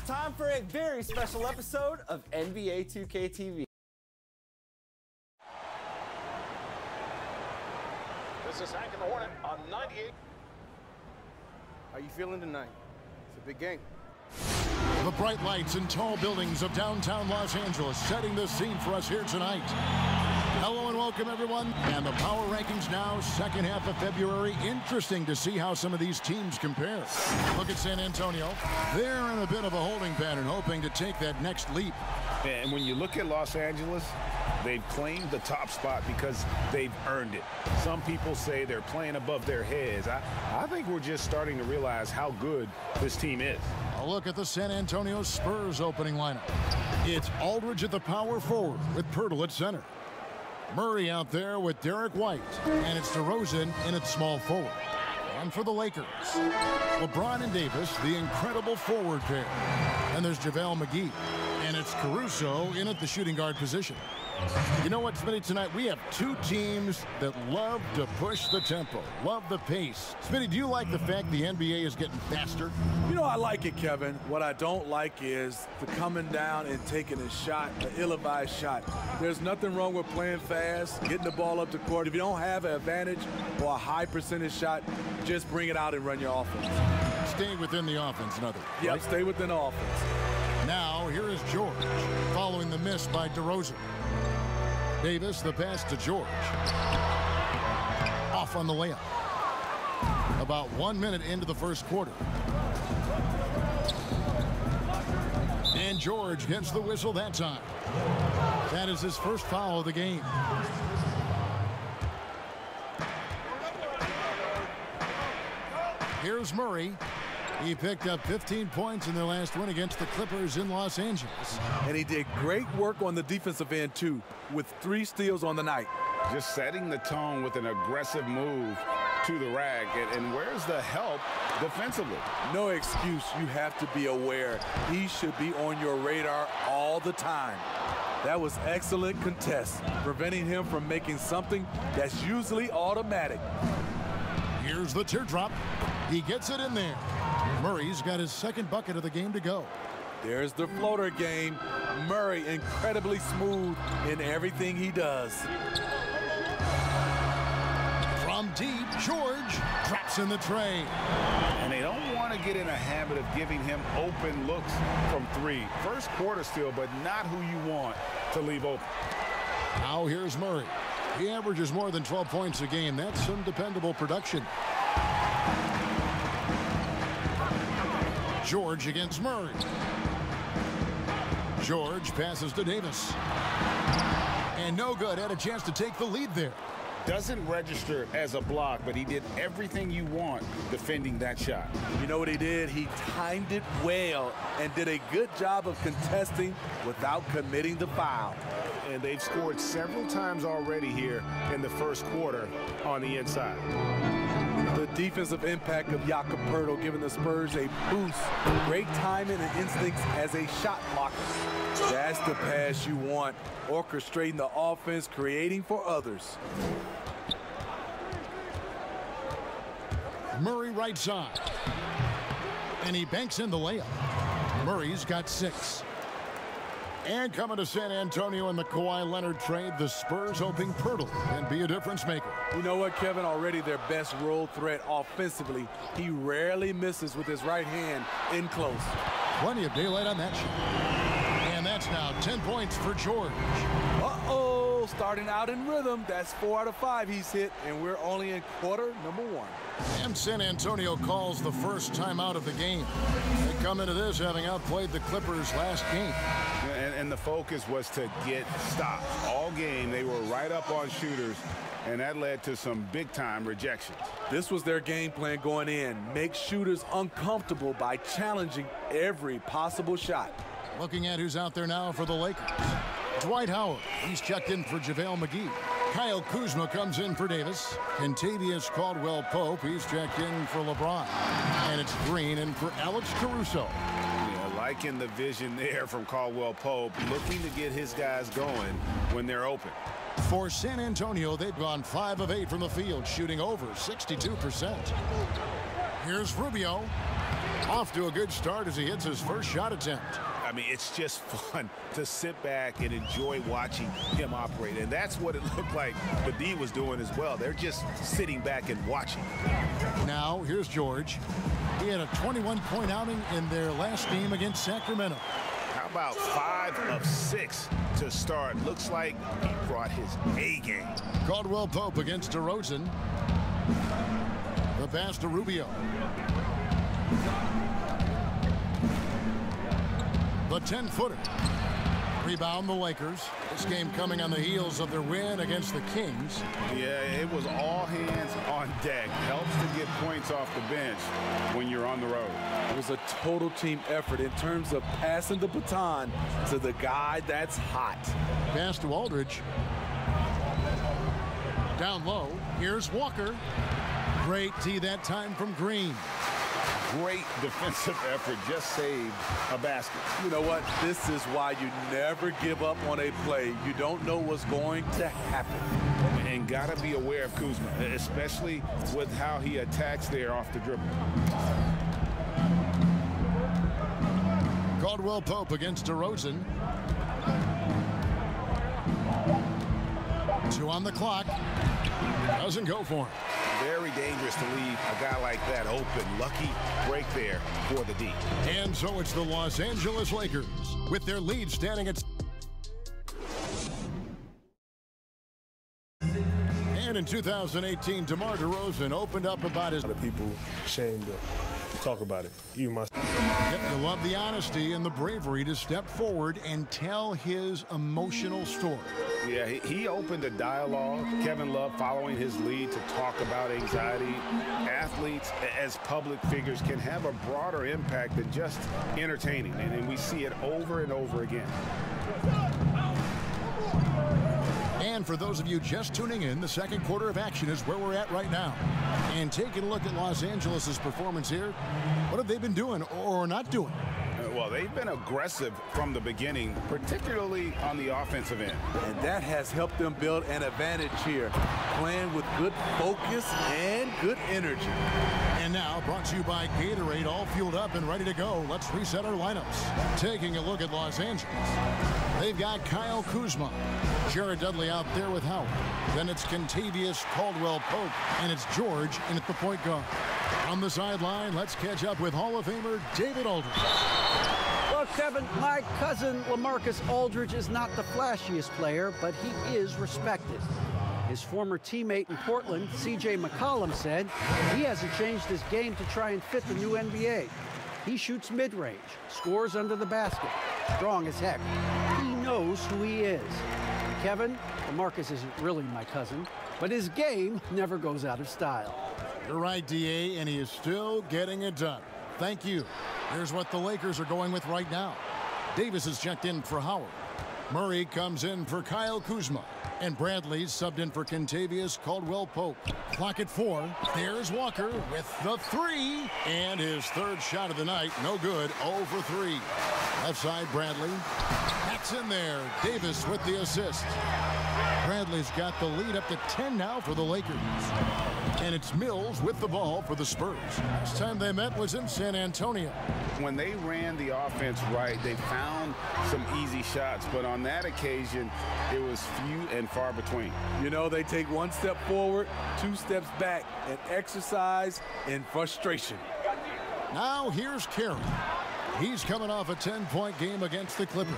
time for a very special episode of NBA 2K TV. This is Hank and the Hornet on 98. How you feeling tonight? It's a big game. The bright lights and tall buildings of downtown Los Angeles setting the scene for us here tonight. Hello and welcome, everyone. And the power rankings now, second half of February. Interesting to see how some of these teams compare. Look at San Antonio. They're in a bit of a holding pattern, hoping to take that next leap. And when you look at Los Angeles, they've claimed the top spot because they've earned it. Some people say they're playing above their heads. I think we're just starting to realize how good this team is. A look at the San Antonio Spurs opening lineup. It's Aldridge at the power forward with Pirtle at center. Murray out there with Derek White. And it's DeRozan in at small forward. And for the Lakers, LeBron and Davis, the incredible forward pair. And there's JaVale McGee. And it's Caruso in at the shooting guard position. You know what, Smitty, tonight we have two teams that love to push the tempo, love the pace. Smitty, do you like the fact the NBA is getting faster? You know, I like it, Kevin. What I don't like is the coming down and taking a shot, an ill-advised shot. There's nothing wrong with playing fast, getting the ball up the court. If you don't have an advantage or a high percentage shot, just bring it out and run your offense. Stay within the offense, in other words. Yep, stay within the offense. Now, here is George, following the miss by DeRozan. Davis, the pass to George. Off on the layup. About 1 minute into the first quarter. And George gets the whistle that time. That is his first foul of the game. Here's Murray. He picked up 15 points in their last win against the Clippers in Los Angeles. And he did great work on the defensive end, too, with 3 steals on the night. Just setting the tone with an aggressive move to the rack. And where's the help defensively? No excuse. You have to be aware. He should be on your radar all the time. That was excellent contest, preventing him from making something that's usually automatic. Here's the teardrop. He gets it in there. Murray's got his second bucket of the game to go. There's the floater game. Murray incredibly smooth in everything he does. From deep, George drops in the tray. And they don't want to get in a habit of giving him open looks from 3. First quarter still, but not who you want to leave open. Now here's Murray. He averages more than 12 points a game. That's some dependable production. George against Murray. George passes to Davis. And no good. Had a chance to take the lead there. Doesn't register as a block, but he did everything you want defending that shot. You know what he did? He timed it well and did a good job of contesting without committing the foul. And they've scored several times already here in the first quarter on the inside. The defensive impact of Jakob Poeltl giving the Spurs a boost. Great timing and instincts as a shot blocker. That's the pass you want. Orchestrating the offense, creating for others. Murray right side. And he banks in the layup. Murray's got 6. And coming to San Antonio in the Kawhi Leonard trade, the Spurs hoping Pirtle can be a difference maker. You know what, Kevin? Already their best role threat offensively. He rarely misses with his right hand in close. Plenty of daylight on that shot. And that's now 10 points for George. Uh-oh, starting out in rhythm. That's 4 out of 5 he's hit, and we're only in quarter number 1. And San Antonio calls the first time out of the game. They come into this having outplayed the Clippers last game. And the focus was to get stops. All game, they were right up on shooters, and that led to some big-time rejections. This was their game plan going in. Make shooters uncomfortable by challenging every possible shot. Looking at who's out there now for the Lakers. Dwight Howard, he's checked in for JaVale McGee. Kyle Kuzma comes in for Davis. Kentavious Caldwell-Pope, he's checked in for LeBron. And it's Green in for Alex Caruso. Yeah, liking the vision there from Caldwell-Pope, looking to get his guys going when they're open. For San Antonio, they've gone 5 of 8 from the field, shooting over 62%. Here's Rubio. Off to a good start as he hits his first shot attempt. I mean, it's just fun to sit back and enjoy watching him operate. And that's what it looked like the D was doing as well. They're just sitting back and watching. Now, here's George. He had a 21-point outing in their last game against Sacramento. How about 5 of 6 to start? Looks like he brought his A game. Caldwell Pope against DeRozan. The pass to Rubio. The 10-footer. Rebound the Lakers. This game coming on the heels of their win against the Kings. Yeah, it was all hands on deck. Helps to get points off the bench when you're on the road. It was a total team effort in terms of passing the baton to the guy that's hot. Pass to Aldridge. Down low. Here's Walker. Great tee that time from Green. Great defensive effort, just saved a basket. You know what? This is why you never give up on a play. You don't know what's going to happen. And got to be aware of Kuzma, especially with how he attacks there off the dribble. Caldwell Pope against DeRozan. 2 on the clock. Doesn't go for him. Very dangerous to leave a guy like that open. Lucky break there for the D. And so it's the Los Angeles Lakers with their lead standing at... And in 2018, DeMar DeRozan opened up about his... A lot of people ashamed to talk about it. You must. You love the honesty and the bravery to step forward and tell his emotional story. Yeah, he opened a dialogue. Kevin Love following his lead to talk about anxiety. Athletes as public figures can have a broader impact than just entertaining, and we see it over and over again. And for those of you just tuning in, the second quarter of action is where we're at right now. And taking a look at Los Angeles' performance here, what have they been doing or not doing? Well, they've been aggressive from the beginning, particularly on the offensive end. And that has helped them build an advantage here, playing with good focus and good energy. And now, brought to you by Gatorade, all fueled up and ready to go. Let's reset our lineups. Taking a look at Los Angeles. They've got Kyle Kuzma, Jared Dudley out there with Howard. Then it's Kentavious Caldwell Pope, and it's George in at the point guard. On the sideline, let's catch up with Hall of Famer David Aldridge. Well, Kevin, my cousin LaMarcus Aldridge is not the flashiest player, but he is respected. His former teammate in Portland, C.J. McCollum, said he hasn't changed his game to try and fit the new NBA. He shoots mid-range, scores under the basket, strong as heck. He knows who he is. Kevin, LaMarcus isn't really my cousin, but his game never goes out of style. You're right, D.A., and he is still getting it done. Thank you. Here's what the Lakers are going with right now. Davis is checked in for Howard. Murray comes in for Kyle Kuzma. And Bradley's subbed in for Kentavious Caldwell Pope. Clock at 4. There's Walker with the 3. And his third shot of the night. No good. 0 for 3. Left side, Bradley. That's in there. Davis with the assist. Bradley's got the lead up to 10 now for the Lakers. And it's Mills with the ball for the Spurs. Last time they met was in San Antonio. When they ran the offense right, they found some easy shots, but on that occasion, it was few and far between. You know, they take 1 step forward, 2 steps back, and exercise in frustration. Now here's Carey. He's coming off a 10-point game against the Clippers.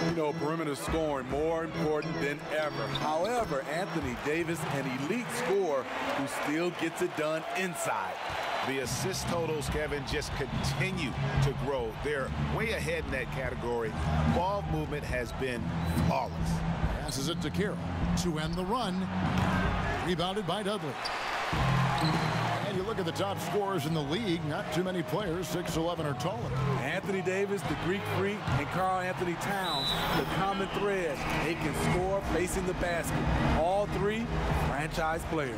You know, perimeter scoring more important than ever. However, Anthony Davis, an elite scorer who still gets it done inside. The assist totals, Kevin, just continue to grow. They're way ahead in that category. Ball movement has been flawless. Passes it to Carroll to end the run. Rebounded by Dudley. And you look at the top scorers in the league, not too many players 6'11" or taller. Anthony Davis, the Greek Freak, and Karl Anthony Towns, the common thread. They can score facing the basket. All 3 franchise players.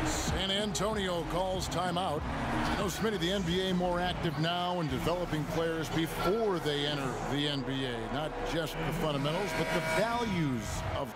San Antonio calls timeout. You know, Smitty, the NBA more active now in developing players before they enter the NBA. Not just the fundamentals, but the values of